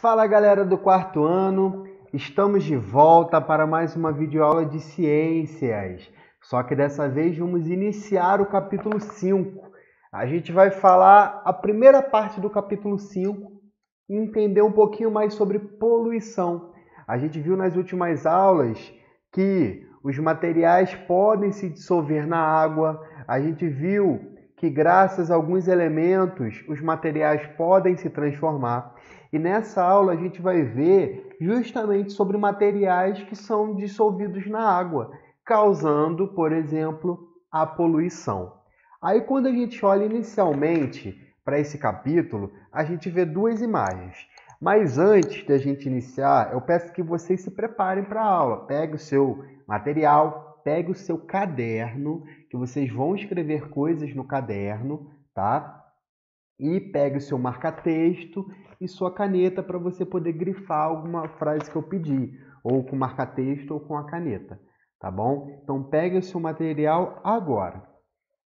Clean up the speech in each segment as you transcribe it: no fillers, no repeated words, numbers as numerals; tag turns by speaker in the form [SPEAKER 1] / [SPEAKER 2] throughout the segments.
[SPEAKER 1] Fala galera do quarto ano, estamos de volta para mais uma videoaula de ciências. Só que dessa vez vamos iniciar o capítulo 5. A gente vai falar a primeira parte do capítulo 5 e entender um pouquinho mais sobre poluição. A gente viu nas últimas aulas que os materiais podem se dissolver na água, a gente viu que graças a alguns elementos os materiais podem se transformar. E nessa aula a gente vai ver justamente sobre materiais que são dissolvidos na água, causando, por exemplo, a poluição. Aí quando a gente olha inicialmente para esse capítulo, a gente vê duas imagens. Mas antes de a gente iniciar, eu peço que vocês se preparem para a aula. Pegue o seu material, pegue o seu caderno, que vocês vão escrever coisas no caderno, tá? E pegue o seu marca-texto e sua caneta para você poder grifar alguma frase que eu pedi, ou com marca-texto ou com a caneta, tá bom? Então pegue o seu material agora.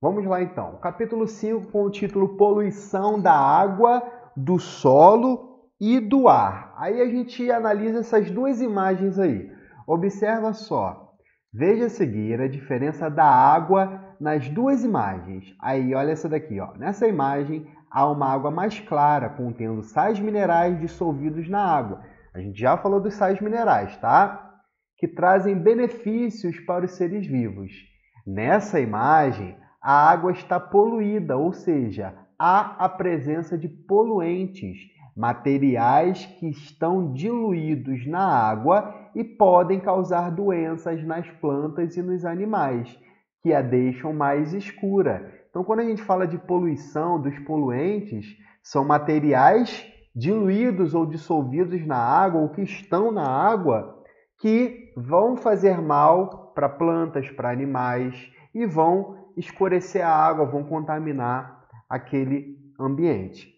[SPEAKER 1] Vamos lá então. Capítulo 5 com o título Poluição da água, do solo e do ar. Aí a gente analisa essas duas imagens aí. Observa só. Veja a seguir a diferença da água nas duas imagens. Aí, olha essa daqui, ó. Nessa imagem há uma água mais clara, contendo sais minerais dissolvidos na água. A gente já falou dos sais minerais, tá? Que trazem benefícios para os seres vivos. Nessa imagem, a água está poluída, ou seja, há a presença de poluentes, materiais que estão diluídos na água e podem causar doenças nas plantas e nos animais, que a deixam mais escura. Então, quando a gente fala de poluição, dos poluentes, são materiais diluídos ou dissolvidos na água ou que estão na água que vão fazer mal para plantas, para animais e vão escurecer a água, vão contaminar aquele ambiente.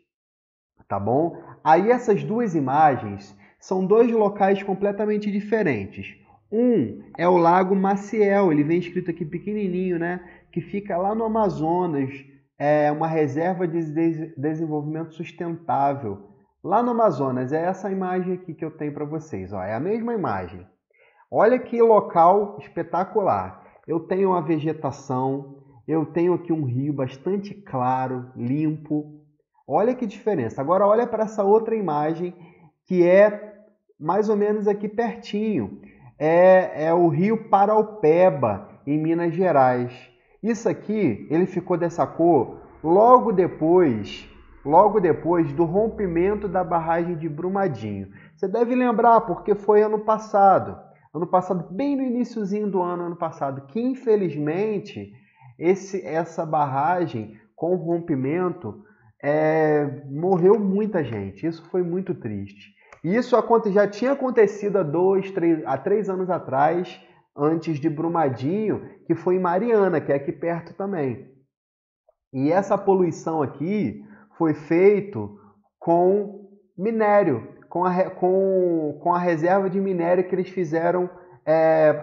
[SPEAKER 1] Tá bom? Aí essas duas imagens são dois locais completamente diferentes. Um é o Lago Maciel, ele vem escrito aqui pequenininho, né? Que fica lá no Amazonas, é uma reserva de desenvolvimento sustentável. Lá no Amazonas, é essa imagem aqui que eu tenho para vocês, ó, é a mesma imagem. Olha que local espetacular. Eu tenho uma vegetação, eu tenho aqui um rio bastante claro, limpo. Olha que diferença. Agora olha para essa outra imagem que é mais ou menos aqui pertinho. É o rio Paraupeba, em Minas Gerais. Isso aqui, ele ficou dessa cor logo depois do rompimento da barragem de Brumadinho. Você deve lembrar porque foi ano passado, bem no iniciozinho do ano passado, que infelizmente essa barragem com o rompimento morreu muita gente. Isso foi muito triste. Isso já tinha acontecido há 3 anos atrás, antes de Brumadinho, que foi em Mariana, que é aqui perto também. E essa poluição aqui foi feito com minério, com a reserva de minério que eles fizeram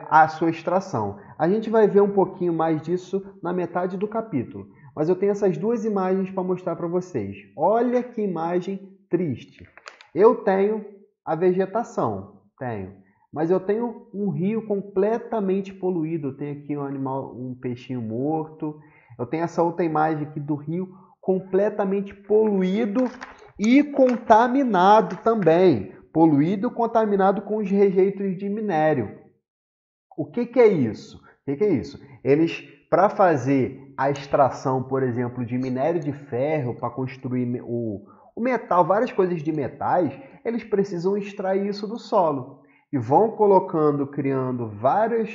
[SPEAKER 1] a sua extração. A gente vai ver um pouquinho mais disso na metade do capítulo. Mas eu tenho essas duas imagens para mostrar para vocês. Olha que imagem triste. Eu tenho a vegetação, mas eu tenho um rio completamente poluído. Eu tenho aqui um peixinho morto. Eu tenho essa outra imagem aqui do rio completamente poluído e contaminado também. Poluído e contaminado com os rejeitos de minério. O que é isso? Eles, para fazer a extração, por exemplo, de minério de ferro, para construir o metal, várias coisas de metais, eles precisam extrair isso do solo. E vão criando várias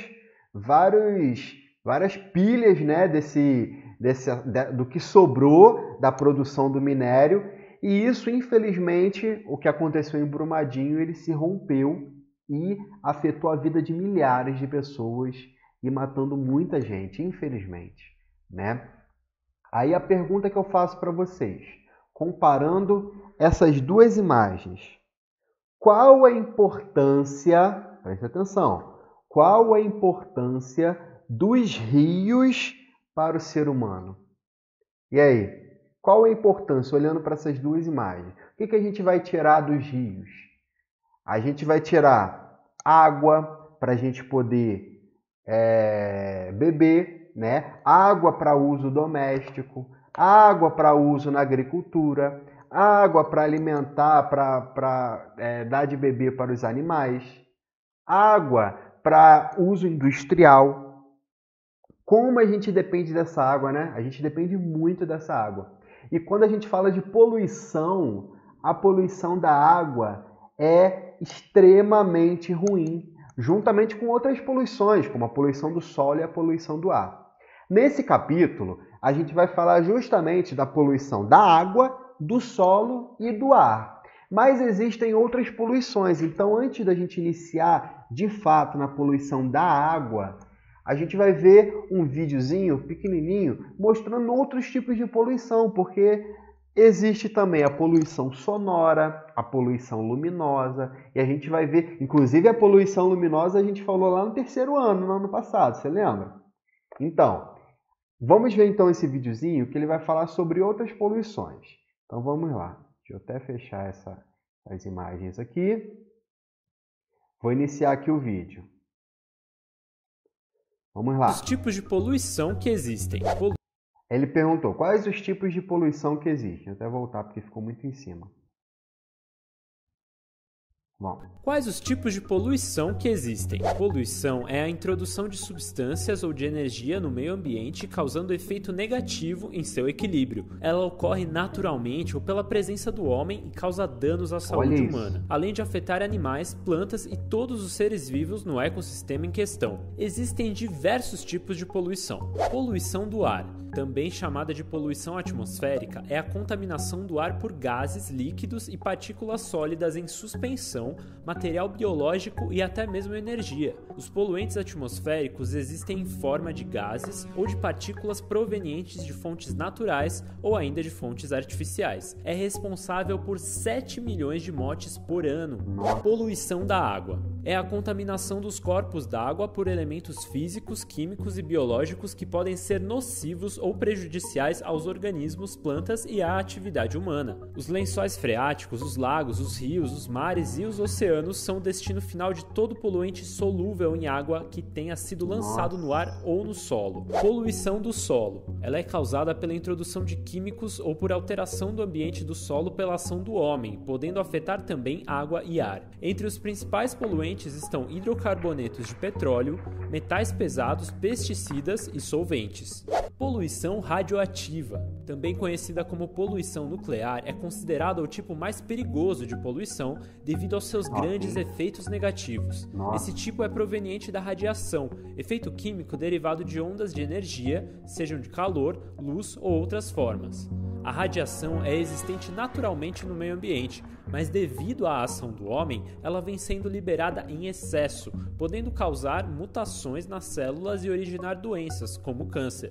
[SPEAKER 1] pilhas, né, do que sobrou da produção do minério. E isso, infelizmente, o que aconteceu em Brumadinho, ele se rompeu e afetou a vida de milhares de pessoas e matando muita gente, infelizmente, né? Aí a pergunta que eu faço para vocês, comparando essas duas imagens, qual a importância, preste atenção, qual a importância dos rios para o ser humano? E aí, qual a importância, olhando para essas duas imagens? O que a gente vai tirar dos rios? A gente vai tirar água para a gente poder beber, né? Água para uso doméstico, água para uso na agricultura, água para alimentar, para dar de beber para os animais, água para uso industrial. Como a gente depende dessa água, né? A gente depende muito dessa água. E quando a gente fala de poluição, a poluição da água é extremamente ruim, juntamente com outras poluições, como a poluição do solo e a poluição do ar. Nesse capítulo, a gente vai falar justamente da poluição da água, do solo e do ar. Mas existem outras poluições, então antes da gente iniciar de fato na poluição da água, a gente vai ver um videozinho pequenininho mostrando outros tipos de poluição, porque existe também a poluição sonora, a poluição luminosa, e a gente vai ver, inclusive a poluição luminosa a gente falou lá no terceiro ano, no ano passado, você lembra? Então, vamos ver então esse videozinho que ele vai falar sobre outras poluições. Então vamos lá, deixa eu até fechar as imagens aqui. Vou iniciar aqui o vídeo. Vamos lá.
[SPEAKER 2] Os tipos de poluição que existem.
[SPEAKER 1] Ele perguntou quais os tipos de poluição que existem. Vou até voltar porque ficou muito em cima. Bom.
[SPEAKER 2] Quais os tipos de poluição que existem? Poluição é a introdução de substâncias ou de energia no meio ambiente causando efeito negativo em seu equilíbrio. Ela ocorre naturalmente ou pela presença do homem e causa danos à saúde humana, além de afetar animais, plantas e todos os seres vivos no ecossistema em questão. Existem diversos tipos de poluição. Poluição do ar, também chamada de poluição atmosférica, é a contaminação do ar por gases, líquidos e partículas sólidas em suspensão, material biológico e até mesmo energia. Os poluentes atmosféricos existem em forma de gases ou de partículas provenientes de fontes naturais ou ainda de fontes artificiais. É responsável por 7 milhões de mortes por ano. Poluição da água é a contaminação dos corpos d'água por elementos físicos, químicos e biológicos que podem ser nocivos ou prejudiciais aos organismos, plantas e à atividade humana. Os lençóis freáticos, os lagos, os rios, os mares e os oceanos são o destino final de todo poluente solúvel em água que tenha sido lançado no ar ou no solo. Poluição do solo. Ela é causada pela introdução de químicos ou por alteração do ambiente do solo pela ação do homem, podendo afetar também água e ar. Entre os principais poluentes estão hidrocarbonetos de petróleo, metais pesados, pesticidas e solventes. Poluição radioativa, também conhecida como poluição nuclear, é considerada o tipo mais perigoso de poluição devido aos seus grandes efeitos negativos. Esse tipo é proveniente da radiação, efeito químico derivado de ondas de energia, sejam de calor, luz ou outras formas. A radiação é existente naturalmente no meio ambiente, mas devido à ação do homem, ela vem sendo liberada em excesso, podendo causar mutações nas células e originar doenças, como câncer.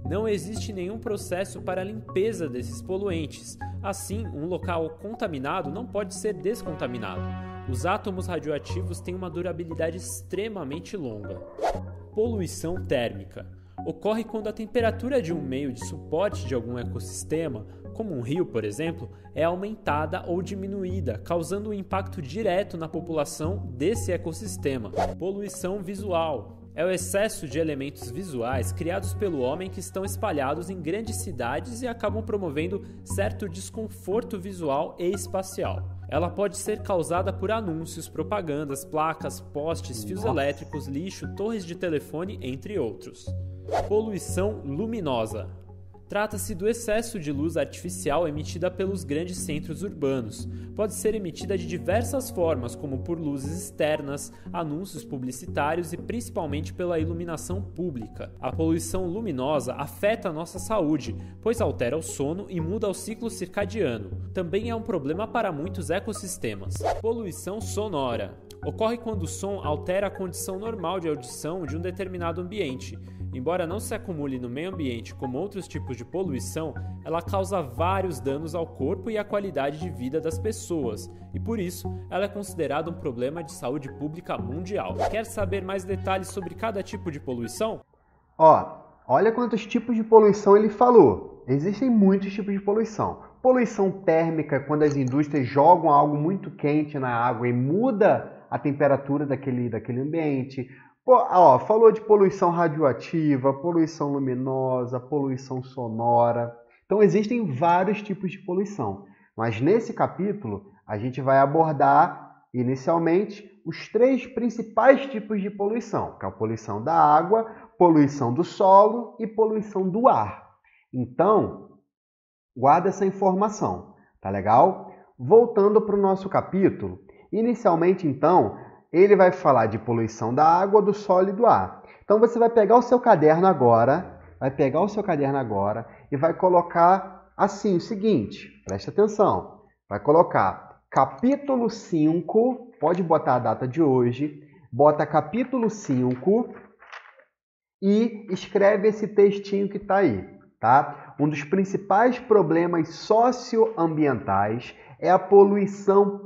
[SPEAKER 2] Não existe nenhum processo para a limpeza desses poluentes. Assim, um local contaminado não pode ser descontaminado. Os átomos radioativos têm uma durabilidade extremamente longa. Poluição térmica. Ocorre quando a temperatura de um meio de suporte de algum ecossistema, como um rio, por exemplo, é aumentada ou diminuída, causando um impacto direto na população desse ecossistema. Poluição visual. É o excesso de elementos visuais criados pelo homem que estão espalhados em grandes cidades e acabam promovendo certo desconforto visual e espacial. Ela pode ser causada por anúncios, propagandas, placas, postes, fios elétricos, lixo, torres de telefone, entre outros. Poluição luminosa. Trata-se do excesso de luz artificial emitida pelos grandes centros urbanos. Pode ser emitida de diversas formas, como por luzes externas, anúncios publicitários e principalmente pela iluminação pública. A poluição luminosa afeta a nossa saúde, pois altera o sono e muda o ciclo circadiano. Também é um problema para muitos ecossistemas. Poluição sonora. Ocorre quando o som altera a condição normal de audição de um determinado ambiente. Embora não se acumule no meio ambiente como outros tipos de poluição, ela causa vários danos ao corpo e à qualidade de vida das pessoas, e por isso ela é considerada um problema de saúde pública mundial. Quer saber mais detalhes sobre cada tipo de poluição?
[SPEAKER 1] Olha quantos tipos de poluição ele falou. Existem muitos tipos de poluição. Poluição térmica, quando as indústrias jogam algo muito quente na água e muda a temperatura daquele ambiente. Falou de poluição radioativa, poluição luminosa, poluição sonora. Então existem vários tipos de poluição. Mas nesse capítulo a gente vai abordar inicialmente os 3 principais tipos de poluição, que é a poluição da água, poluição do solo e poluição do ar. Então, guarda essa informação, tá legal? Voltando para o nosso capítulo, inicialmente então, ele vai falar de poluição da água, do solo e do ar. Então você vai pegar o seu caderno agora, e vai colocar assim o seguinte, presta atenção, vai colocar capítulo 5, pode botar a data de hoje, bota capítulo 5 e escreve esse textinho que está aí, tá? Um dos principais problemas socioambientais é a poluição,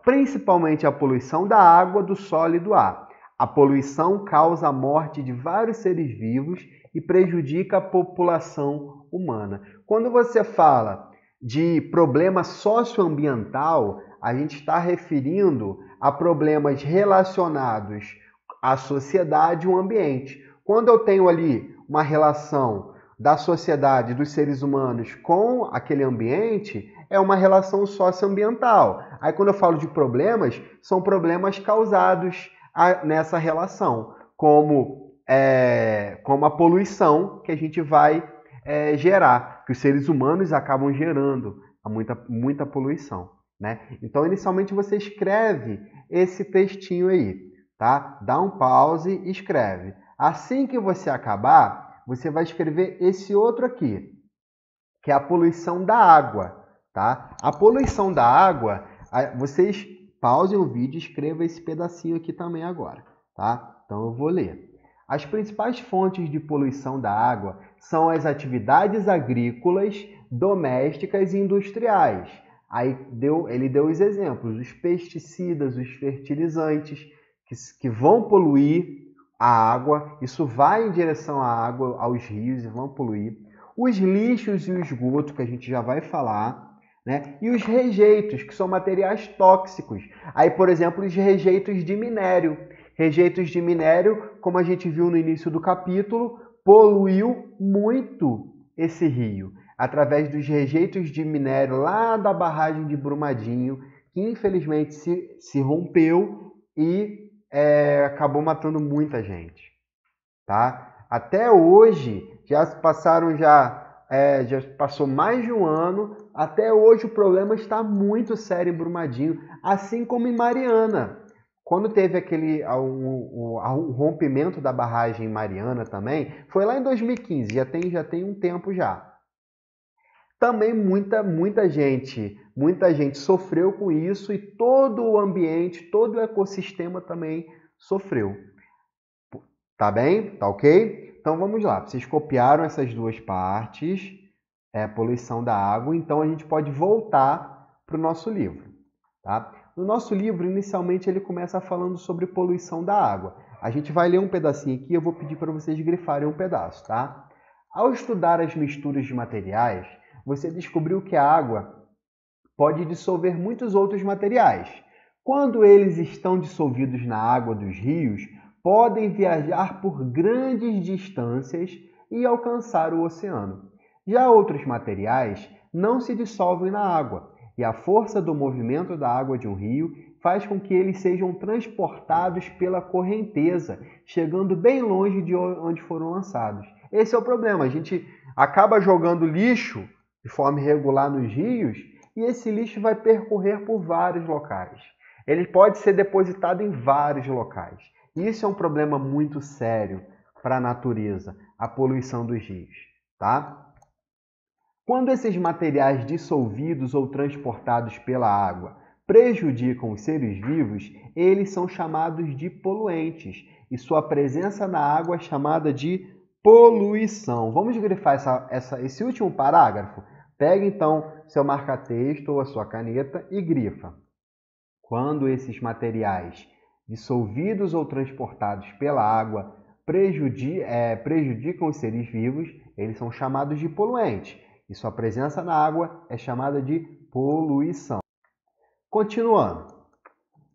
[SPEAKER 1] principalmente a poluição da água, do solo e do ar. A poluição causa a morte de vários seres vivos e prejudica a população humana. Quando você fala de problema socioambiental, a gente está referindo a problemas relacionados à sociedade e ao ambiente. Quando eu tenho ali uma relação da sociedade, dos seres humanos com aquele ambiente, é uma relação socioambiental. Aí quando eu falo de problemas, são problemas causados nessa relação, como a poluição que a gente vai gerar, que os seres humanos acabam gerando muita poluição, né? Então, inicialmente, você escreve esse textinho aí, tá? Dá um pause e escreve. Assim que você acabar, você vai escrever esse outro aqui, que é a poluição da água, tá? A poluição da água, vocês pausem o vídeo e escrevam esse pedacinho aqui também agora, tá? Então, eu vou ler. As principais fontes de poluição da água são as atividades agrícolas, domésticas e industriais. Aí ele deu os exemplos, os pesticidas, os fertilizantes, que vão poluir a água, isso vai em direção à água, aos rios e vão poluir. Os lixos e o esgoto, que a gente já vai falar, né? E os rejeitos, que são materiais tóxicos. Aí, por exemplo, os rejeitos de minério. Rejeitos de minério, como a gente viu no início do capítulo, poluiu muito esse rio, através dos rejeitos de minério lá da barragem de Brumadinho, que infelizmente se rompeu e acabou matando muita gente, tá? Até hoje, já passou mais de um ano, até hoje o problema está muito sério em Brumadinho, assim como em Mariana. Quando teve o rompimento da barragem em Mariana também, foi lá em 2015, já tem um tempo já. Também muita gente sofreu com isso e todo o ambiente, todo o ecossistema também sofreu. Tá bem? Tá ok? Então vamos lá. Vocês copiaram essas duas partes, poluição da água, então a gente pode voltar para o nosso livro, tá? No nosso livro, inicialmente, ele começa falando sobre poluição da água. A gente vai ler um pedacinho aqui, eu vou pedir para vocês grifarem um pedaço, tá? Ao estudar as misturas de materiais, você descobriu que a água pode dissolver muitos outros materiais. Quando eles estão dissolvidos na água dos rios, podem viajar por grandes distâncias e alcançar o oceano. Já outros materiais não se dissolvem na água, e a força do movimento da água de um rio faz com que eles sejam transportados pela correnteza, chegando bem longe de onde foram lançados. Esse é o problema, a gente acaba jogando lixo de forma irregular nos rios e esse lixo vai percorrer por vários locais. Ele pode ser depositado em vários locais. Isso é um problema muito sério para a natureza, a poluição dos rios, tá? Quando esses materiais dissolvidos ou transportados pela água prejudicam os seres vivos, eles são chamados de poluentes e sua presença na água é chamada de poluição. Vamos grifar esse último parágrafo? Pega então seu marca-texto ou a sua caneta e grifa. Quando esses materiais dissolvidos ou transportados pela água prejudicam os seres vivos, eles são chamados de poluentes. E sua presença na água é chamada de poluição. Continuando.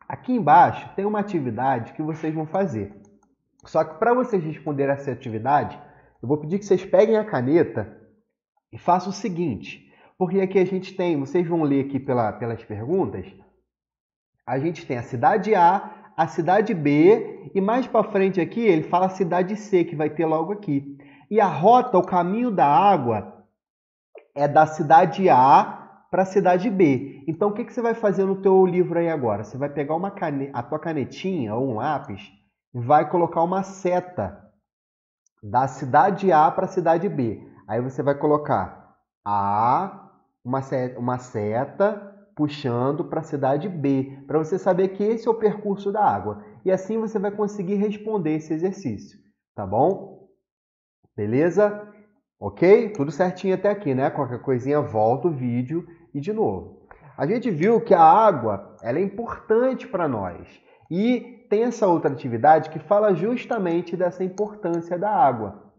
[SPEAKER 1] Aqui embaixo tem uma atividade que vocês vão fazer. Só que para vocês responderem essa atividade, eu vou pedir que vocês peguem a caneta e façam o seguinte. Porque aqui a gente tem, vocês vão ler aqui pelas perguntas, a gente tem a cidade A, a cidade B e mais para frente aqui ele fala a cidade C, que vai ter logo aqui. E a rota, o caminho da água é da cidade A para a cidade B. Então o que você vai fazer no teu livro aí agora? Você vai pegar a tua canetinha ou um lápis e vai colocar uma seta da cidade A para a cidade B. Aí você vai colocar uma seta puxando para a cidade B, para você saber que esse é o percurso da água. E assim você vai conseguir responder esse exercício, tá bom? Beleza? Ok? Tudo certinho até aqui, né? Qualquer coisinha, volta o vídeo e de novo. A gente viu que a água ela é importante para nós. E tem essa outra atividade que fala justamente dessa importância da água.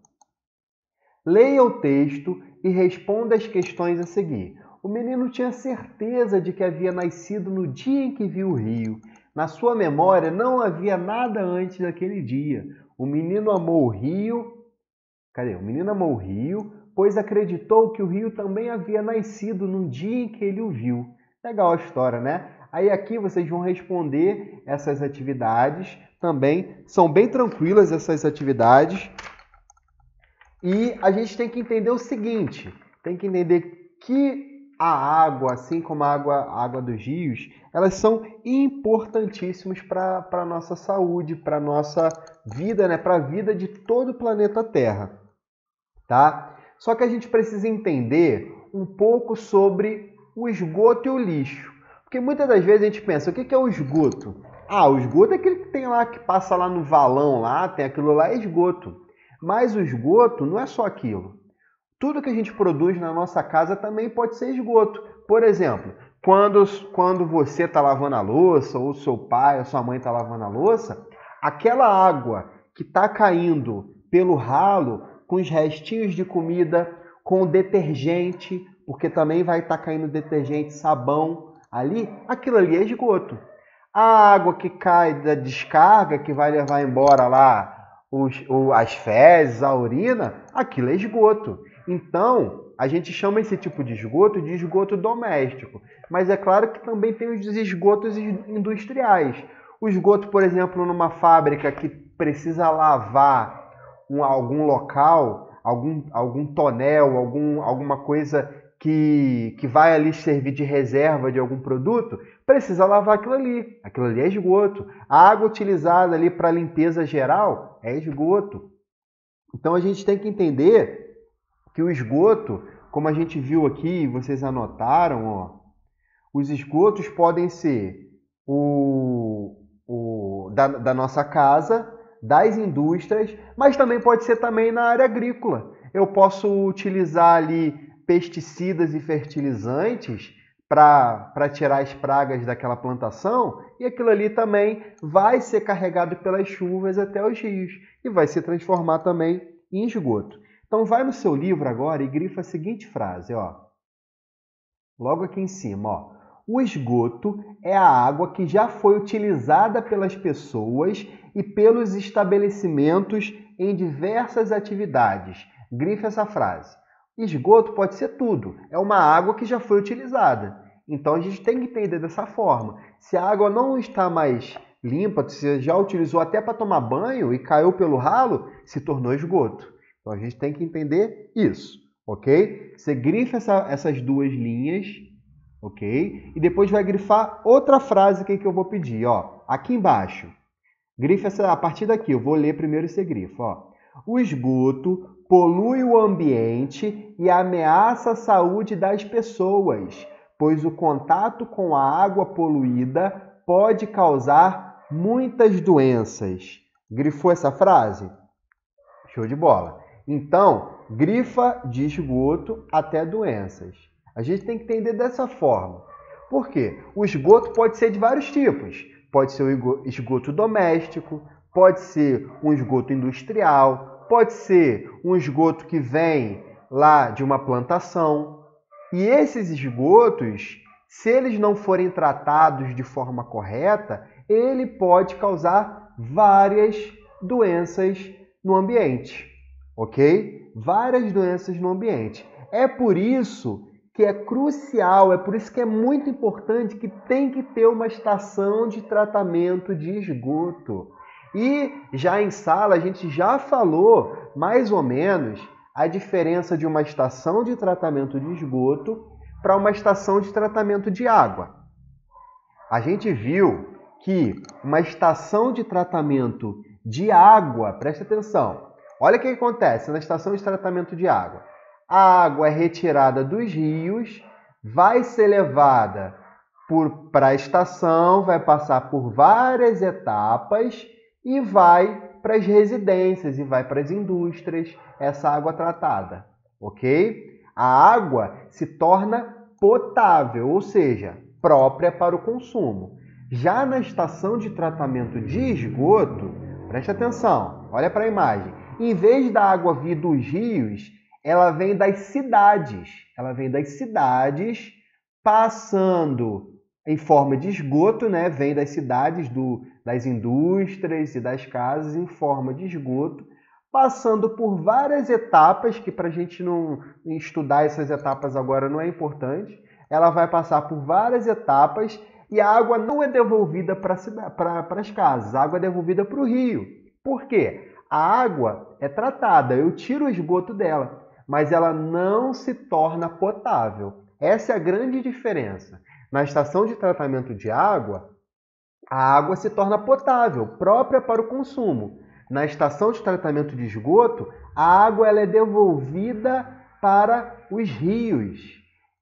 [SPEAKER 1] Leia o texto e responda as questões a seguir. O menino tinha certeza de que havia nascido no dia em que viu o rio. Na sua memória não havia nada antes daquele dia. O menino amou o rio. O menino amou o rio, pois acreditou que o rio também havia nascido no dia em que ele o viu. Legal a história, né? Aí aqui vocês vão responder essas atividades também. São bem tranquilas essas atividades. E a gente tem que entender o seguinte. Tem que entender que a água, assim como a água dos rios, elas são importantíssimas para a nossa saúde, para a nossa vida, né? Para a vida de todo o planeta Terra. Tá? Só que a gente precisa entender um pouco sobre o esgoto e o lixo. Porque muitas das vezes a gente pensa, o que é o esgoto? O esgoto é aquele que tem lá, que passa lá no valão, lá, tem aquilo lá, é esgoto. Mas o esgoto não é só aquilo. Tudo que a gente produz na nossa casa também pode ser esgoto. Por exemplo, quando você está lavando a louça, ou seu pai ou sua mãe está lavando a louça, aquela água que está caindo pelo ralo, com os restinhos de comida, com o detergente, porque também vai estar caindo detergente, sabão ali, aquilo ali é esgoto. A água que cai da descarga, que vai levar embora lá as fezes, a urina, aquilo é esgoto. Então, a gente chama esse tipo de esgoto doméstico. Mas é claro que também tem os esgotos industriais. O esgoto, por exemplo, numa fábrica que precisa lavar algum local, algum tonel, alguma coisa que vai ali servir de reserva de algum produto, precisa lavar aquilo ali. Aquilo ali é esgoto. A água utilizada ali para limpeza geral é esgoto. Então a gente tem que entender que o esgoto, como a gente viu aqui, vocês anotaram, os esgotos podem ser da nossa casa, das indústrias, mas também pode ser também na área agrícola. Eu posso utilizar ali pesticidas e fertilizantes para tirar as pragas daquela plantação, e aquilo ali também vai ser carregado pelas chuvas até os rios e vai se transformar também em esgoto. Então vai no seu livro agora e grifa a seguinte frase, logo aqui em cima, o esgoto é a água que já foi utilizada pelas pessoas e pelos estabelecimentos em diversas atividades. Grife essa frase. Esgoto pode ser tudo. É uma água que já foi utilizada. Então a gente tem que entender dessa forma. Se a água não está mais limpa, você já utilizou até para tomar banho e caiu pelo ralo, se tornou esgoto. Então a gente tem que entender isso, ok? Você grifa essas duas linhas, ok? E depois vai grifar outra frase que eu vou pedir, aqui embaixo. Grifa a partir daqui, eu vou ler primeiro e você grifa, O esgoto polui o ambiente e ameaça a saúde das pessoas, pois o contato com a água poluída pode causar muitas doenças. Grifou essa frase? Show de bola. Então, grifa de esgoto até doenças. A gente tem que entender dessa forma. Por quê? O esgoto pode ser de vários tipos. Pode ser um esgoto doméstico, pode ser um esgoto industrial, pode ser um esgoto que vem lá de uma plantação. E esses esgotos, se eles não forem tratados de forma correta, ele pode causar várias doenças no ambiente, ok? Várias doenças no ambiente. É por isso que é crucial, é por isso que é muito importante que tem que ter uma estação de tratamento de esgoto. E já em sala a gente já falou mais ou menos a diferença de uma estação de tratamento de esgoto para uma estação de tratamento de água. A gente viu que uma estação de tratamento de água, presta atenção, olha o que acontece na estação de tratamento de água. A água é retirada dos rios, vai ser levada para a estação, vai passar por várias etapas e vai para as residências e vai para as indústrias, essa água tratada, ok? A água se torna potável, ou seja, própria para o consumo. Já na estação de tratamento de esgoto, preste atenção, olha para a imagem. Em vez da água vir dos rios, ela vem das cidades. Ela vem das cidades, passando em forma de esgoto, né? Vem das cidades, das indústrias e das casas em forma de esgoto, passando por várias etapas, que para a gente não estudar essas etapas agora não é importante. Ela vai passar por várias etapas e a água não é devolvida para as casas, a água é devolvida para o rio. Por quê? A água é tratada, eu tiro o esgoto dela, mas ela não se torna potável. Essa é a grande diferença. Na estação de tratamento de água, a água se torna potável, própria para o consumo. Na estação de tratamento de esgoto, a água ela é devolvida para os rios.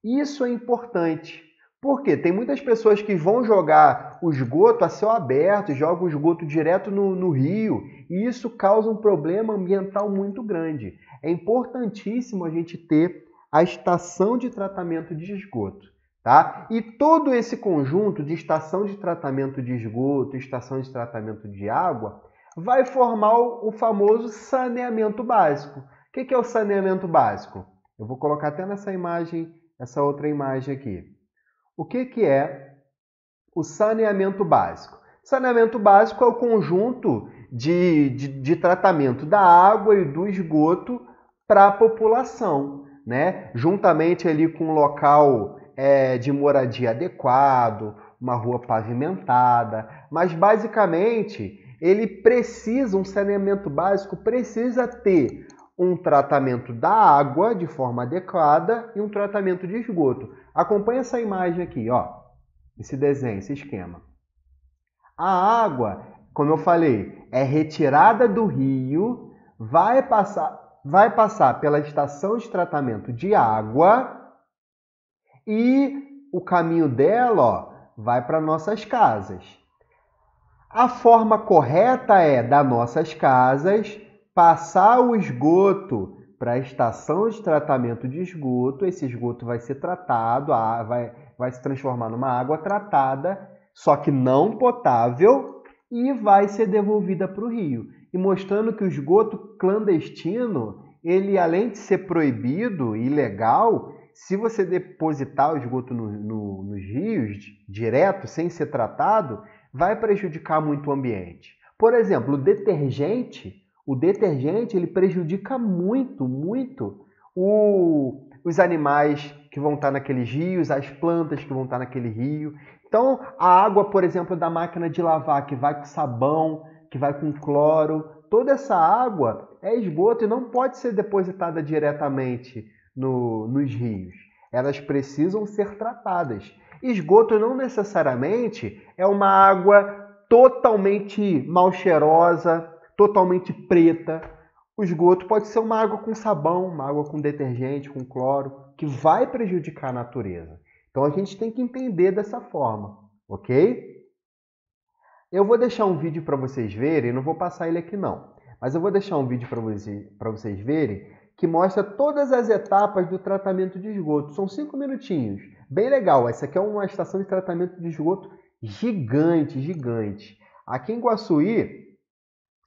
[SPEAKER 1] Isso é importante. Por quê? Tem muitas pessoas que vão jogar o esgoto a céu aberto, jogam o esgoto direto no rio, e isso causa um problema ambiental muito grande. É importantíssimo a gente ter a estação de tratamento de esgoto, tá? E todo esse conjunto de estação de tratamento de esgoto, estação de tratamento de água, vai formar o famoso saneamento básico. O que é o saneamento básico? Eu vou colocar até nessa imagem, essa outra imagem aqui. O que é o saneamento básico? Saneamento básico é o conjunto de tratamento da água e do esgoto para a população, né? Juntamente ali com um local de moradia adequado, uma rua pavimentada, mas basicamente um saneamento básico precisa ter um tratamento da água de forma adequada e um tratamento de esgoto. Acompanha essa imagem aqui, ó, esse desenho, esse esquema. A água, como eu falei, é retirada do rio, vai passar pela estação de tratamento de água e o caminho dela, ó, vai para nossas casas. A forma correta é, das nossas casas, passar o esgoto para a estação de tratamento de esgoto. Esse esgoto vai ser tratado, vai se transformar numa água tratada, só que não potável, e vai ser devolvida para o rio. E mostrando que o esgoto clandestino, ele além de ser proibido e ilegal, se você depositar o esgoto nos rios, direto, sem ser tratado, vai prejudicar muito o ambiente. Por exemplo, o detergente ele prejudica muito os animais que vão estar naqueles rios, as plantas que vão estar naquele rio. Então, a água, por exemplo, da máquina de lavar, que vai com sabão, que vai com cloro, toda essa água é esgoto e não pode ser depositada diretamente nos rios. Elas precisam ser tratadas. Esgoto não necessariamente é uma água totalmente mal cheirosa, totalmente preta. O esgoto pode ser uma água com sabão, uma água com detergente, com cloro, que vai prejudicar a natureza. Então a gente tem que entender dessa forma, ok? Eu vou deixar um vídeo para vocês verem, não vou passar ele aqui não, mas eu vou deixar um vídeo para vocês verem que mostra todas as etapas do tratamento de esgoto. São 5 minutinhos. Bem legal. Essa aqui é uma estação de tratamento de esgoto gigante, gigante. Aqui em Guaçuí,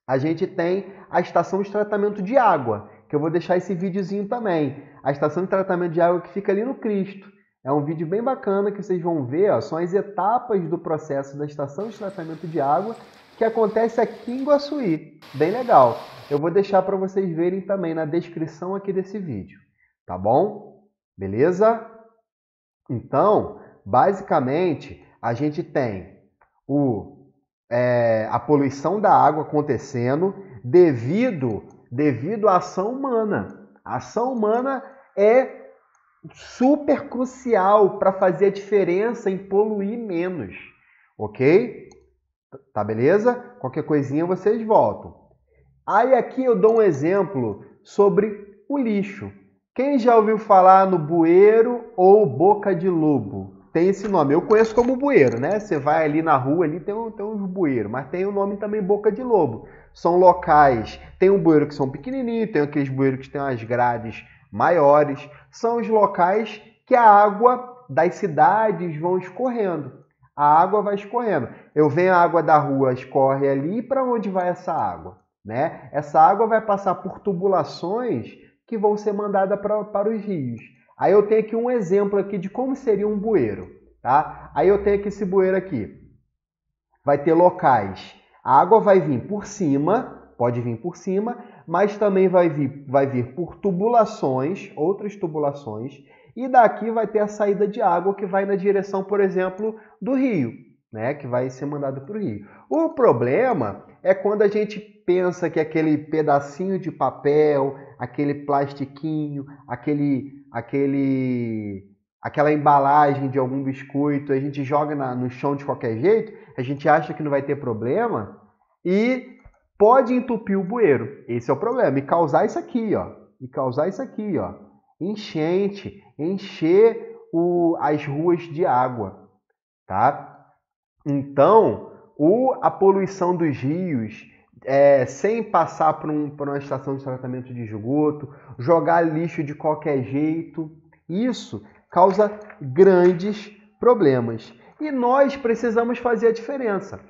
[SPEAKER 1] a gente tem a estação de tratamento de água, que eu vou deixar esse videozinho também. A estação de tratamento de água que fica ali no Cristo. É um vídeo bem bacana que vocês vão ver, ó, são as etapas do processo da estação de tratamento de água que acontece aqui em Iguaçuí. Bem legal. Eu vou deixar para vocês verem também na descrição aqui desse vídeo. Tá bom? Beleza? Então, basicamente, a gente tem a poluição da água acontecendo devido à ação humana. A ação humana é super crucial para fazer a diferença em poluir menos, ok? Tá beleza? Qualquer coisinha vocês voltam. Aí aqui eu dou um exemplo sobre o lixo. Quem já ouviu falar no bueiro ou boca de lobo? Tem esse nome, eu conheço como bueiro, né? Você vai ali na rua, ali tem uns bueiros, mas tem o nome também boca de lobo. São locais, tem um bueiro que são pequenininhos, tem aqueles bueiros que tem umas grades maiores. São os locais que a água das cidades vão escorrendo. A água vai escorrendo. Eu venho a água da rua, escorre ali, para onde vai essa água? Né? Essa água vai passar por tubulações que vão ser mandadas para os rios. Aí eu tenho aqui um exemplo aqui de como seria um bueiro. Tá? Aí eu tenho aqui esse bueiro aqui. Vai ter locais. A água vai vir por cima, pode vir por cima, mas também vai vir por tubulações, outras tubulações, e daqui vai ter a saída de água que vai na direção, por exemplo, do rio, né? Que vai ser mandado para o rio. O problema é quando a gente pensa que aquele pedacinho de papel, aquele plastiquinho, aquela embalagem de algum biscoito, a gente joga no chão de qualquer jeito, a gente acha que não vai ter problema e pode entupir o bueiro. Esse é o problema. E causar isso aqui, ó. Enchente, encher as ruas de água, tá? Então, a poluição dos rios, sem passar por uma estação de tratamento de esgoto, jogar lixo de qualquer jeito, isso causa grandes problemas. E nós precisamos fazer a diferença.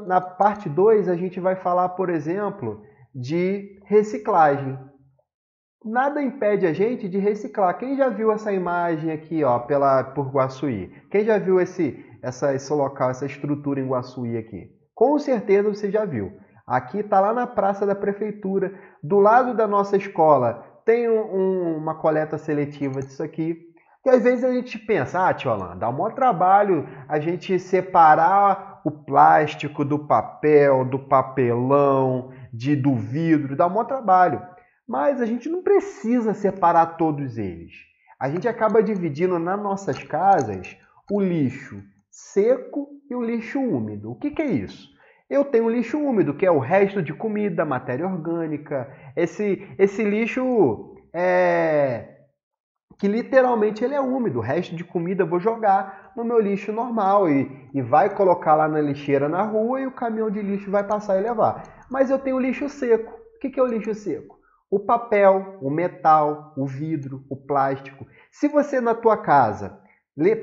[SPEAKER 1] Na parte 2, a gente vai falar, por exemplo, de reciclagem. Nada impede a gente de reciclar. Quem já viu essa imagem aqui, ó, por Iguaçuí? Quem já viu esse local, essa estrutura em Iguaçuí aqui? Com certeza você já viu. Aqui está lá na praça da prefeitura, do lado da nossa escola, tem uma coleta seletiva disso aqui. E às vezes a gente pensa, tio Alan, dá um maior trabalho a gente separar o plástico do papel, do papelão, do vidro, dá um maior trabalho. Mas a gente não precisa separar todos eles. A gente acaba dividindo nas nossas casas o lixo seco e o lixo úmido. O que é isso? Eu tenho o lixo úmido, que é o resto de comida, matéria orgânica. Esse lixo que literalmente ele é úmido. O resto de comida eu vou jogar no meu lixo normal e vai colocar lá na lixeira na rua e o caminhão de lixo vai passar e levar. Mas eu tenho o lixo seco. O que é o lixo seco? O papel, o metal, o vidro, o plástico. Se você na tua casa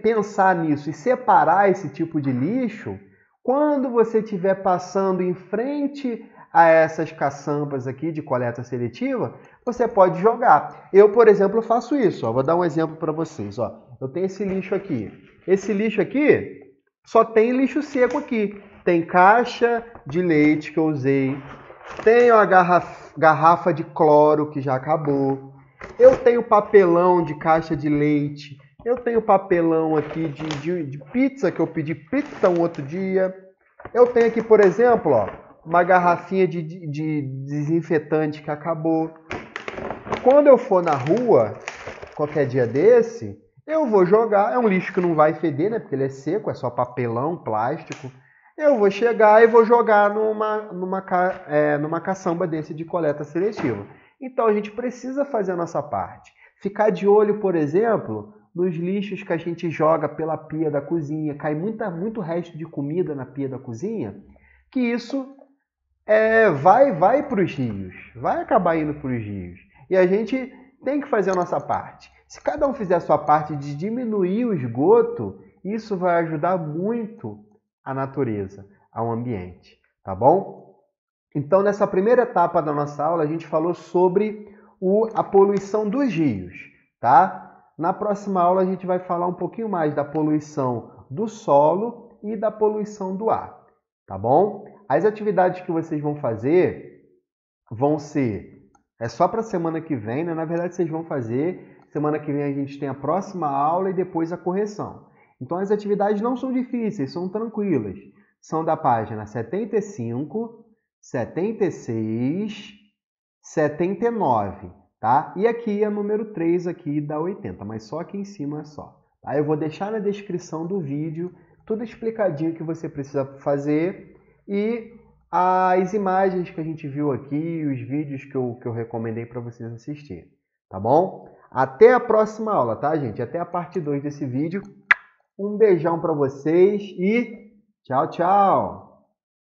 [SPEAKER 1] pensar nisso e separar esse tipo de lixo, quando você estiver passando em frente a essas caçambas aqui de coleta seletiva, você pode jogar. Eu, por exemplo, faço isso. Ó. Vou dar um exemplo para vocês. Ó. Eu tenho esse lixo aqui. Esse lixo aqui só tem lixo seco aqui. Tem caixa de leite que eu usei. Tem a garrafa de cloro que já acabou. Eu tenho papelão de caixa de leite. Eu tenho papelão aqui de pizza, que eu pedi pizza um outro dia. Eu tenho aqui, por exemplo, ó, uma garrafinha de desinfetante que acabou. Quando eu for na rua, qualquer dia desse, eu vou jogar. É um lixo que não vai feder, né? Porque ele é seco, é só papelão, plástico. Eu vou chegar e vou jogar numa caçamba desse de coleta seletiva. Então, a gente precisa fazer a nossa parte. Ficar de olho, por exemplo, nos lixos que a gente joga pela pia da cozinha. Cai muito resto de comida na pia da cozinha, que isso vai para os rios. Vai acabar indo para os rios. E a gente tem que fazer a nossa parte. Se cada um fizer a sua parte de diminuir o esgoto, isso vai ajudar muito a natureza, ao ambiente, tá bom? Então, nessa primeira etapa da nossa aula, a gente falou sobre a poluição dos rios, tá? Na próxima aula a gente vai falar um pouquinho mais da poluição do solo e da poluição do ar, tá bom? As atividades que vocês vão fazer vão ser, é só para a semana que vem, né? Na verdade vocês vão fazer, semana que vem a gente tem a próxima aula e depois a correção. Então as atividades não são difíceis, são tranquilas. São da página 75, 76, 79, tá? E aqui é número 3 aqui da 80, mas só aqui em cima só. Tá? Eu vou deixar na descrição do vídeo tudo explicadinho que você precisa fazer e as imagens que a gente viu aqui, os vídeos que eu recomendei para vocês assistirem, tá bom? Até a próxima aula, tá, gente? Até a parte 2 desse vídeo. Um beijão para vocês e tchau, tchau!